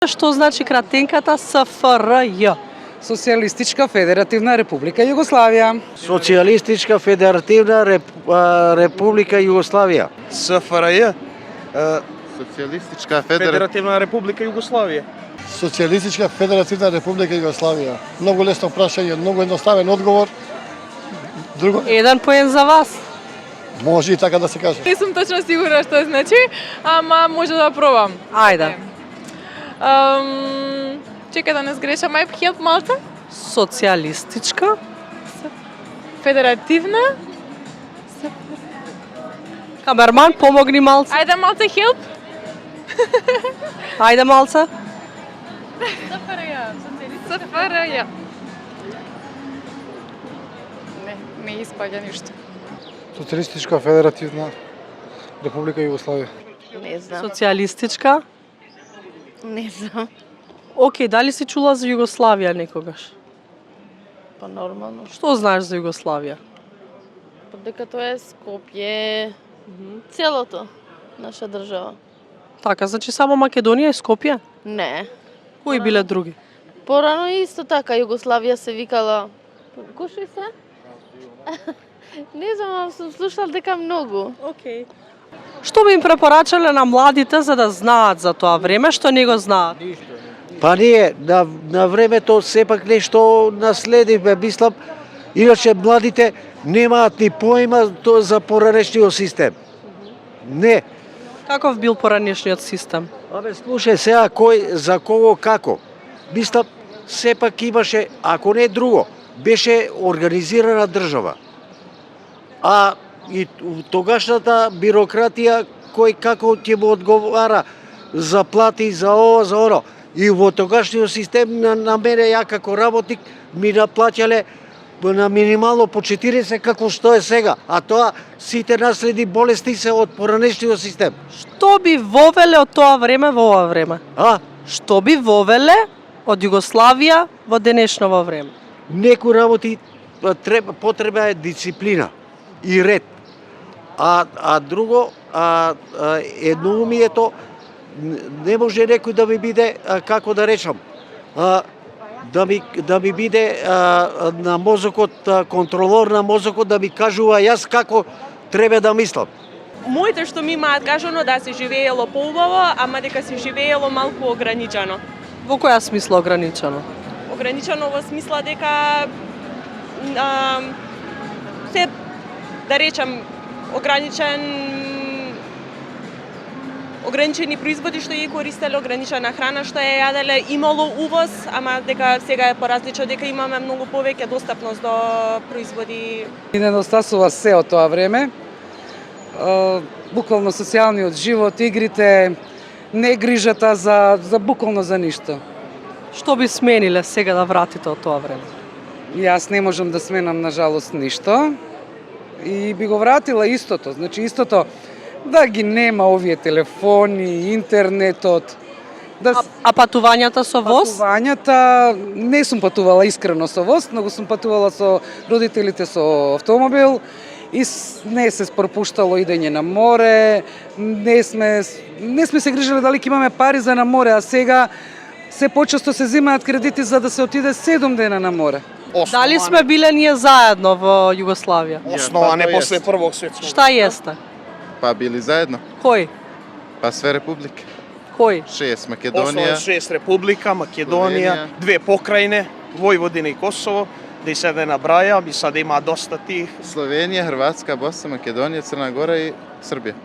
Што значи кратенката СФРЈ? Социјалистичка федеративна република Југославија. Социјалистичка федеративна република Југославија. СФРЈ. Социјалистичка Федеративна република Југославија. Социјалистичка федеративна република Југославија. Многу лесно прашање, многу едноставен одговор. Друго, Еден поен за вас. може и така да се каже. Не сум точно сигурна што значи, ама може да пробам. Ајде. Чекај да не сгрешам, ај хелп малце. Социјалистичка. Федеративна. Камерман, помогни малце. Ајде малце хелп. Ајде малце. СФРЈ. Не испаѓа ништо. Социјалистичка федеративна република Југославија. Не знам. Социјалистичка. Не знам. Океј, дали си чула за Југославија некогаш? Па нормално. Што знаеш за Југославија? Па дека тоа е Скопје, целото наша држава. Така, значи само Македонија и Скопје? Не. Кои биле други? Порано исто така Југославија се викала. Коши се? Не знам, ама сум слушал дека многу. Океј. Што би им препорачале на младите за да знаат за тоа време, што не го знаат? Па ние на времето сепак нешто наследивме, мислам, иначе младите немаат ни поима за поранешниот систем. Не. Каков бил поранешниот систем? Абе, слушај сега кој за кого како. Мислам, сепак имаше, ако не друго, беше организирана држава. А и тогашната бирократија кој како ќе му одговара за плати, за ова, за оно. И во тогашниот систем на мене ја како работник ми наплаќале на минимално по 40 како што е сега, а тоа сите наследи болести се од поранешниот систем. Што би вовеле од тоа време во ова време? А? Што би вовеле од Југославија во денешново време? Некои работи потреба е дисциплина и ред. А друго, едноумието не може некој да ми биде, како да речам, да ми биде на мозокот, контролор на мозокот, да ми кажува јас како треба да мислам. Моите што ми имаат кажано да се живеело поубаво, ама дека се живеело малку ограничено. Во која смисла ограничено? Ограничено во смисла дека се, да речам, ограничени производи што ја користеле, ограничена храна што ја јаделе, имало увоз, ама дека сега е поразлично, дека имаме многу повеќе достапност до производи. И недостасува се од тоа време. Буквално социјалниот живот, игрите, не грижата за буквално за ништо. Што би смениле сега да вратите од тоа време? Јас не можам да сменам на жалост ништо и би го вратила истото, значи истото да ги нема овие телефони, интернетот. А патувањата со воз? Патувањата не сум патувала искрено со воз, но сум патувала со родителите со автомобил и не се пропуштало идење на море, не сме се грижеле дали ќе имаме пари за на море, а сега се почесто се земаат кредити за да се отиде 7 дена на море. Дали сме биле ние заедно во Југославија? Основане после Првог светскog. Шта јесте? Па били заедно. Кој? Па све републики. Кој? 6 Македонија, 6 република, Македонија, 2 покрајне, Војводина и Косово, да и се да набраја, мисля да има доста тих. Словенија, Хрватска, Босна, Македонија, Црна Гора и Србија.